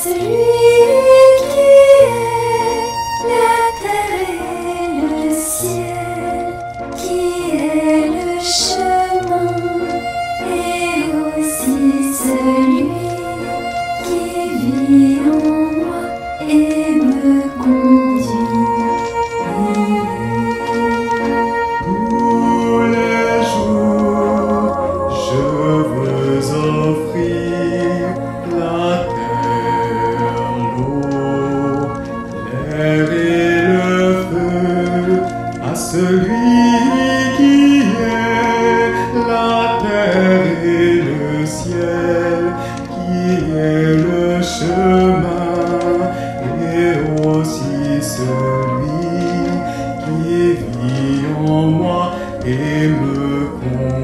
celui qui est la terre et le ciel, qui est le chemin, et aussi celui qui vit en moi et me conduit. Tous les jours, je veux offrir la terre, l'eau, l'air et le feu à celui qui est la terre et le ciel, qui est le chemin et aussi celui qui vit en moi et me conduit.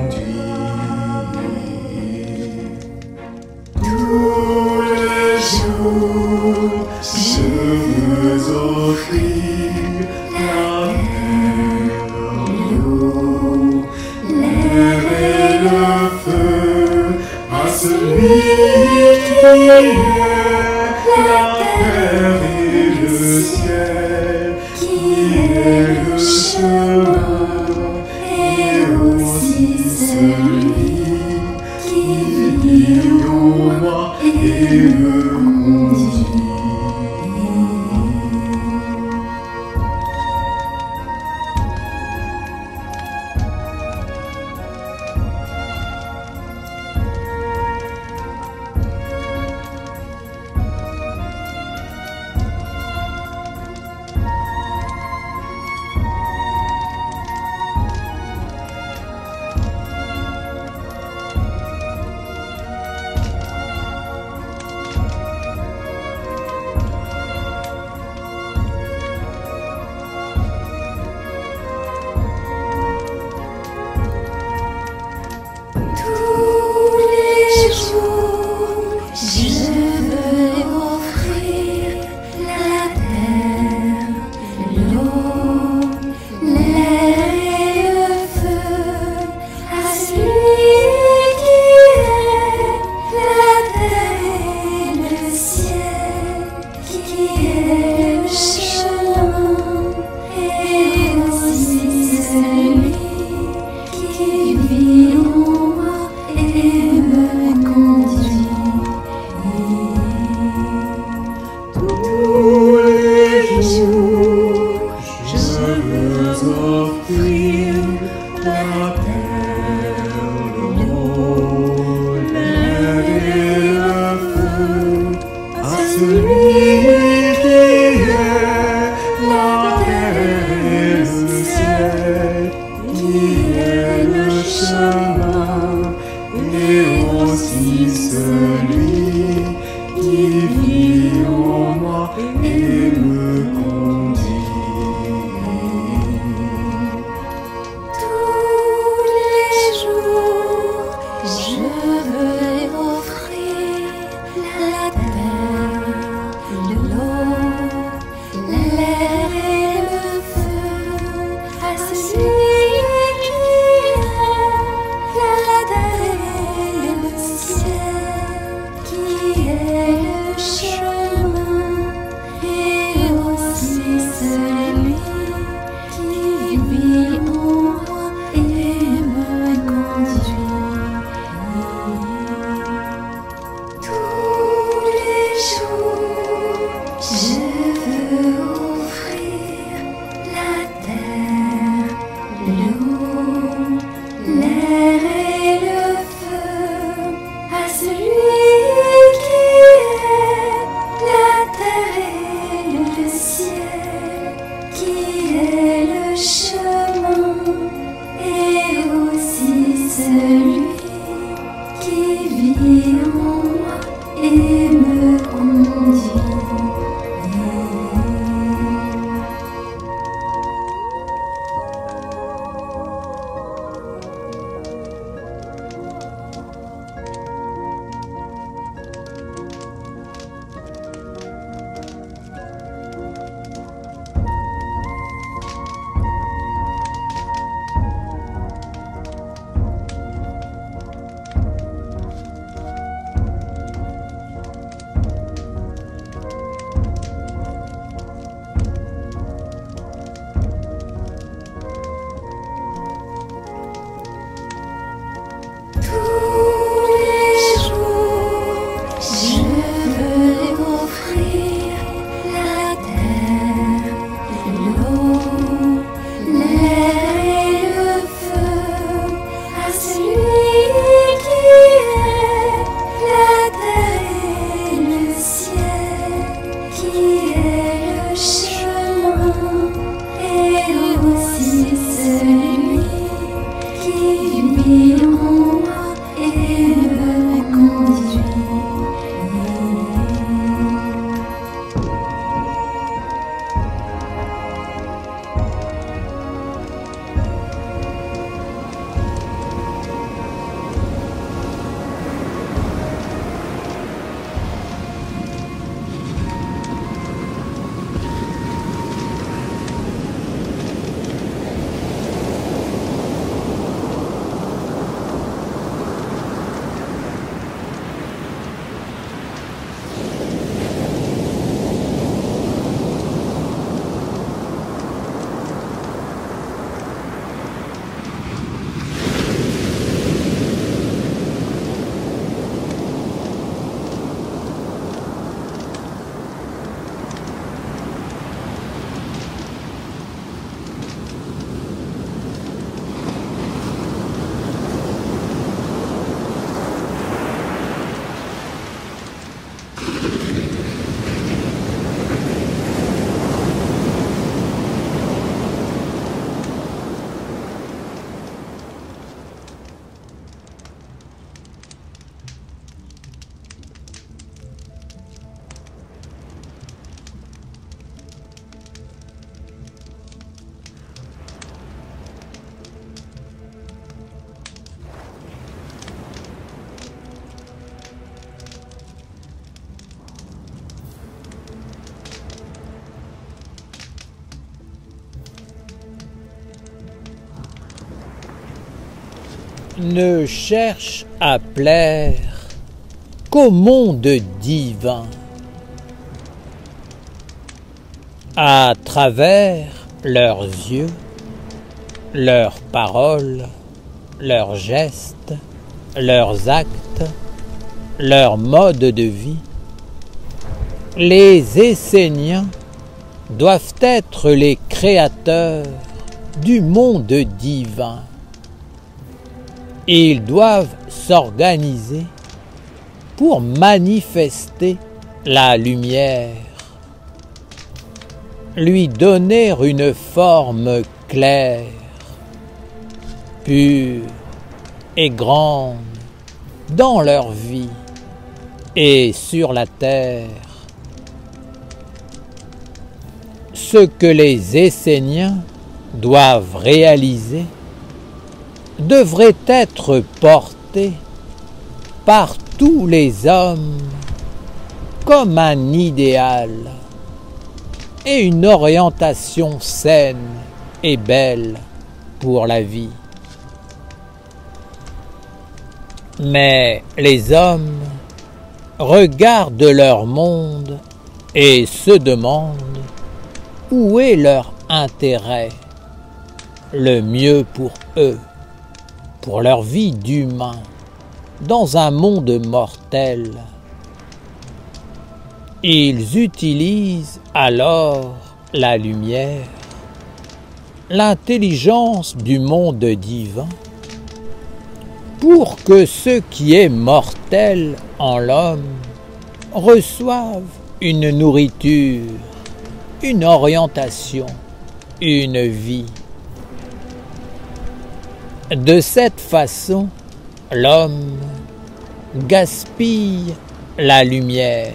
Tous les jours, je veux offrir la terre, l'eau, l'air et le feu à celui qui est la terre et le ciel, qui est le chemin et aussi celui qui vit en moi et me conduit. L'air et le feu à celui qui est ne cherchent à plaire qu'au monde divin. À travers leurs yeux, leurs paroles, leurs gestes, leurs actes, leur mode de vie, les Esséniens doivent être les créateurs du monde divin. Ils doivent s'organiser pour manifester la lumière, lui donner une forme claire, pure et grande dans leur vie et sur la terre. Ce que les Esséniens doivent réaliser devrait être porté par tous les hommes comme un idéal et une orientation saine et belle pour la vie. Mais les hommes regardent leur monde et se demandent où est leur intérêt, le mieux pour eux, pour leur vie d'humain, dans un monde mortel. Ils utilisent alors la lumière, l'intelligence du monde divin, pour que ce qui est mortel en l'homme reçoive une nourriture, une orientation, une vie. De cette façon, l'homme gaspille la lumière,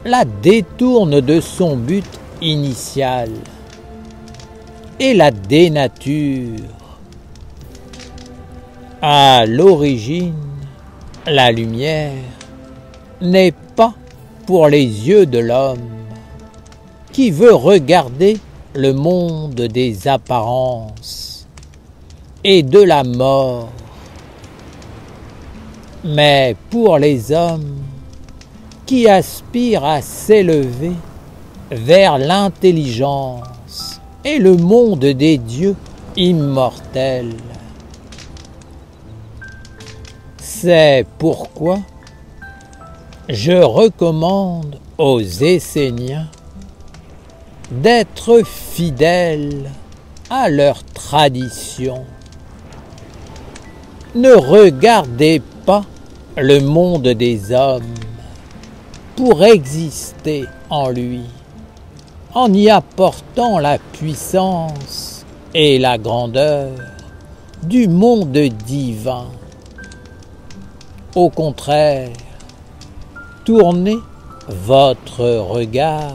la détourne de son but initial et la dénature. À l'origine, la lumière n'est pas pour les yeux de l'homme qui veut regarder le monde des apparences et de la mort, mais pour les hommes qui aspirent à s'élever vers l'intelligence et le monde des dieux immortels. C'est pourquoi je recommande aux Esséniens d'être fidèles à leur tradition. Ne regardez pas le monde des hommes pour exister en lui, en y apportant la puissance et la grandeur du monde divin. Au contraire, tournez votre regard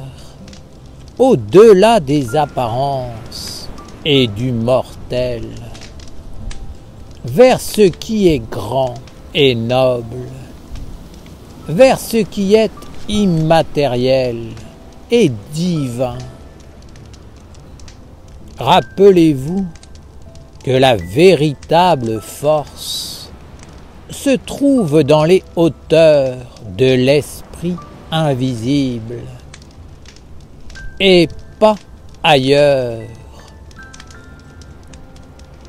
au-delà des apparences et du mortel, vers ce qui est grand et noble, vers ce qui est immatériel et divin. Rappelez-vous que la véritable force se trouve dans les hauteurs de l'esprit invisible et pas ailleurs.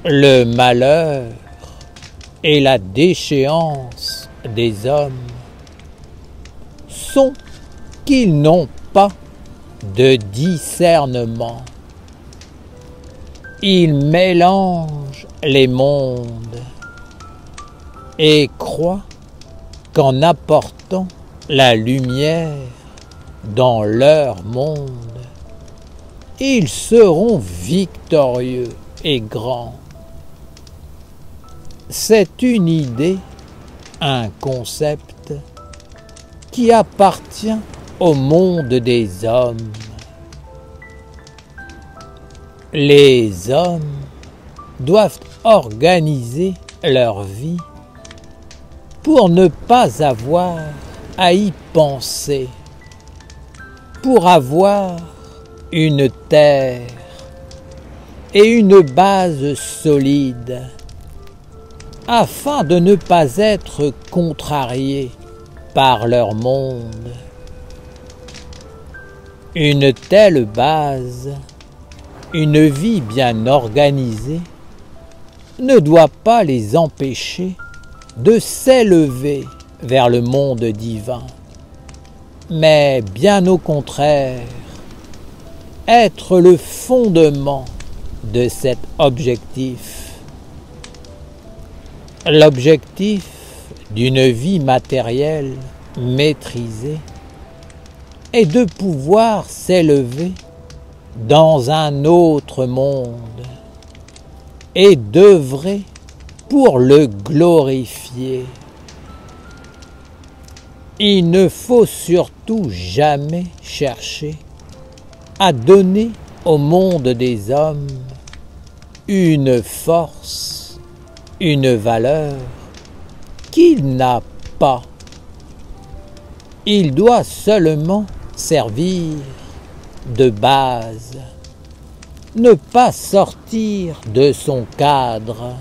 Le malheur et la déchéance des hommes sont qu'ils n'ont pas de discernement. Ils mélangent les mondes et croient qu'en apportant la lumière dans leur monde, ils seront victorieux et grands. C'est une idée, un concept qui appartient au monde des hommes. Les hommes doivent organiser leur vie pour ne pas avoir à y penser, pour avoir une terre et une base solide afin de ne pas être contrariés par leur monde. Une telle base, une vie bien organisée, ne doit pas les empêcher de s'élever vers le monde divin, mais bien au contraire, être le fondement de cet objectif. L'objectif d'une vie matérielle maîtrisée est de pouvoir s'élever dans un autre monde et d'œuvrer pour le glorifier. Il ne faut surtout jamais chercher à donner au monde des hommes une force, une valeur qu'il n'a pas. Il doit seulement servir de base, ne pas sortir de son cadre.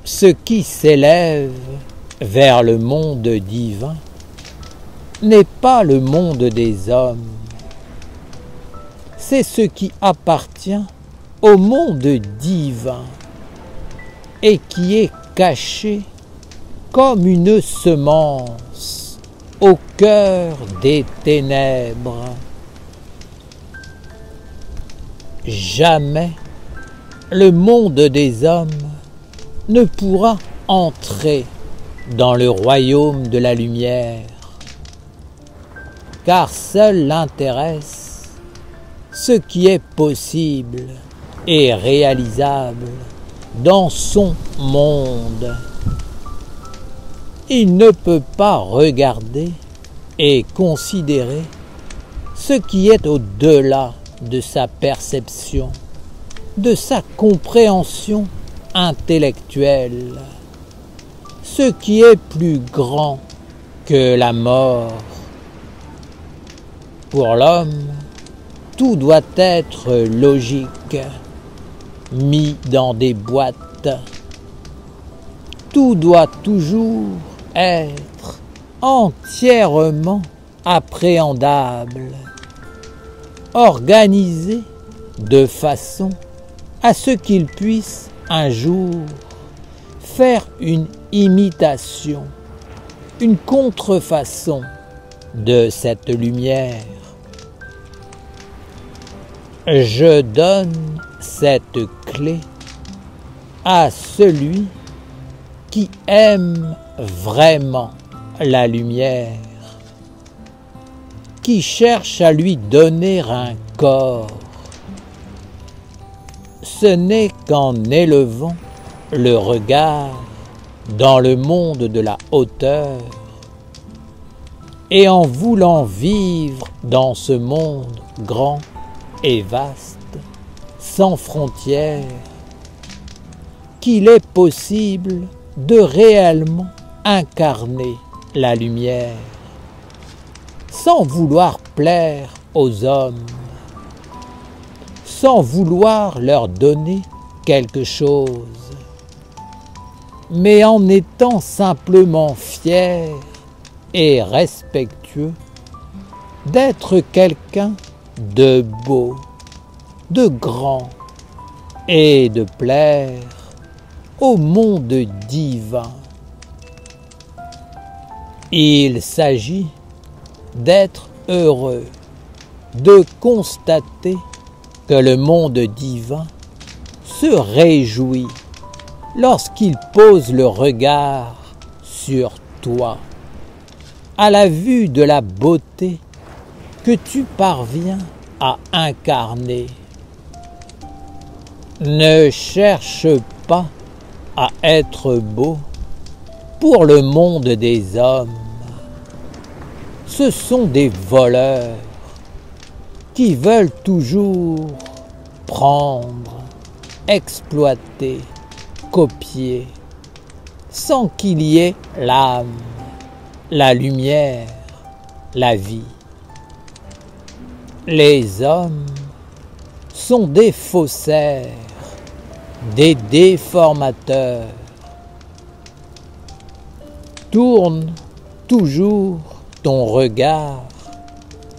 Ce qui s'élève vers le monde divin n'est pas le monde des hommes, c'est ce qui appartient au monde divin et qui est caché comme une semence au cœur des ténèbres. Jamais le monde des hommes ne pourra entrer dans le royaume de la lumière, car seul l'intéresse ce qui est possible et réalisable dans son monde. Il ne peut pas regarder et considérer ce qui est au-delà de sa perception, de sa compréhension intellectuelle, ce qui est plus grand que la mort. Pour l'homme, tout doit être logique, mis dans des boîtes. Tout doit toujours être entièrement appréhendable, organisé de façon à ce qu'il puisse un jour faire une imitation, une contrefaçon de cette lumière. Je donne cette clé à celui qui aime vraiment la lumière, qui cherche à lui donner un corps. Ce n'est qu'en élevant le regard dans le monde de la hauteur et en voulant vivre dans ce monde grand et vaste, sans frontières, qu'il est possible de réellement incarner la lumière, sans vouloir plaire aux hommes, sans vouloir leur donner quelque chose, mais en étant simplement fier et respectueux d'être quelqu'un de beau, de grand et de plaire au monde divin. Il s'agit d'être heureux, de constater que le monde divin se réjouit lorsqu'il pose le regard sur toi, à la vue de la beauté que tu parviens à incarner. Ne cherche pas à être beau pour le monde des hommes. Ce sont des voleurs qui veulent toujours prendre, exploiter, copier, sans qu'il y ait l'âme, la lumière, la vie. Les hommes sont des faussaires des déformateurs. Tourne toujours ton regard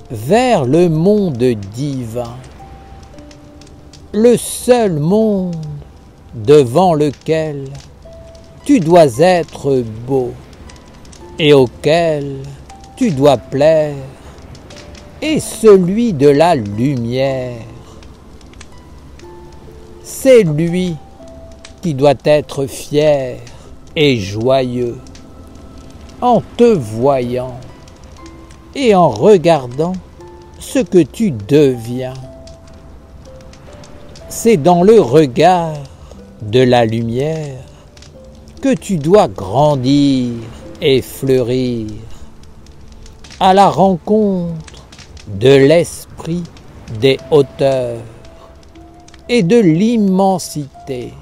vers le monde divin, le seul monde devant lequel tu dois être beau et auquel tu dois plaire, est celui de la lumière. C'est lui qui doit être fier et joyeux en te voyant et en regardant ce que tu deviens. C'est dans le regard de la lumière que tu dois grandir et fleurir à la rencontre de l'esprit des hauteurs et de l'immensité.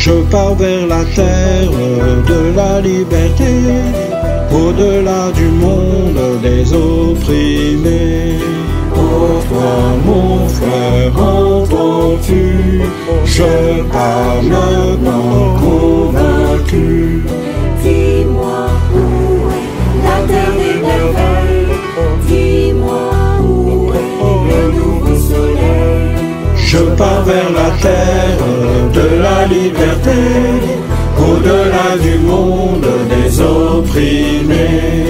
Je pars vers la terre de la liberté, au-delà du monde des opprimés. Oh toi mon frère, entends-tu? Je pars maintenant convaincu. Dis-moi où est la terre des merveilles. Dis-moi où est le nouveau soleil. Je pars vers la terre de la liberté, au-delà du monde des opprimés.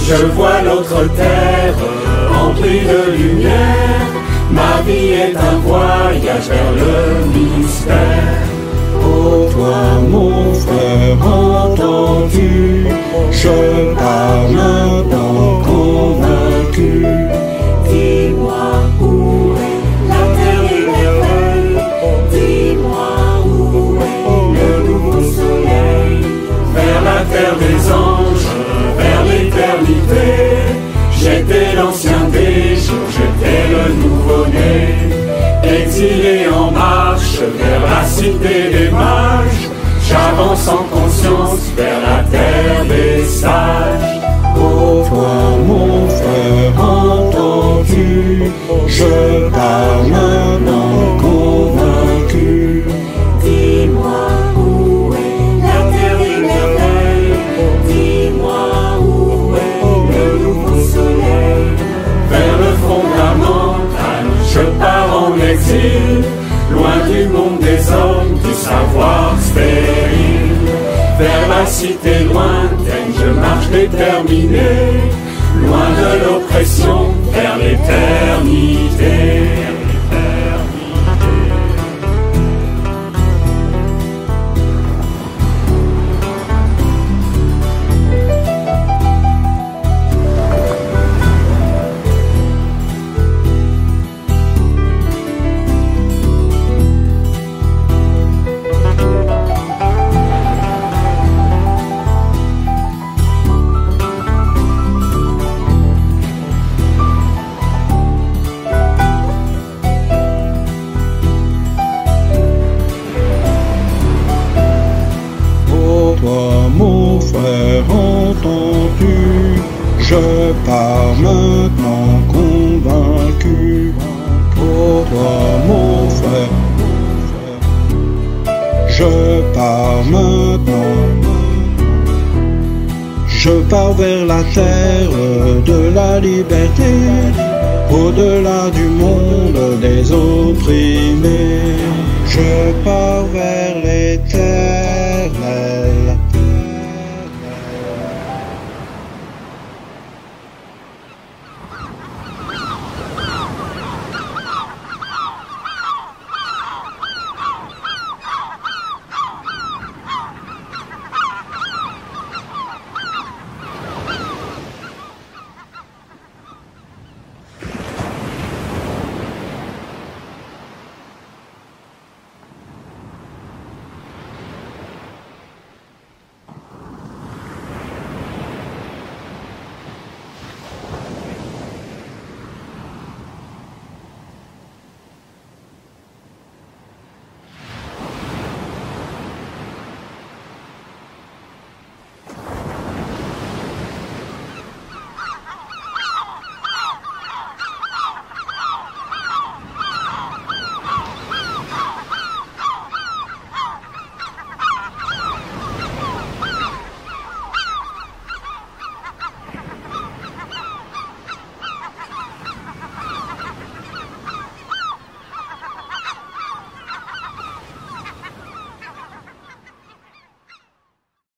Je vois l'autre terre remplie de lumière. Ma vie est un voyage vers le mystère. Oh toi mon frère, entends-tu? Je pars maintenant convaincu. Dis-moi où est la terre des merveilles. Dis-moi où est le nouveau soleil. Vers la terre des anges, vers l'éternité. J'étais l'ancien des jours, j'étais le nouveau-né. Exilé en marche vers la cité des mages. J'avance en conscience vers la terre des sages. Oh toi mon frère, entends-tu? Je pars maintenant convaincu. Dis-moi où est la terre des merveilles. Dis-moi où est le nouveau soleil. Vers le fondamental, je pars en exil, loin du monde des hommes, du savoir stérile. Vers la cité lointaine, je marche déterminé, loin de l'oppression, vers l'éternité. Toi mon frère, entends-tu? Je pars maintenant convaincu. Oh toi mon frère, je pars maintenant. Je pars vers la terre de la liberté, au-delà du monde des opprimés. Je pars vers l'éternel.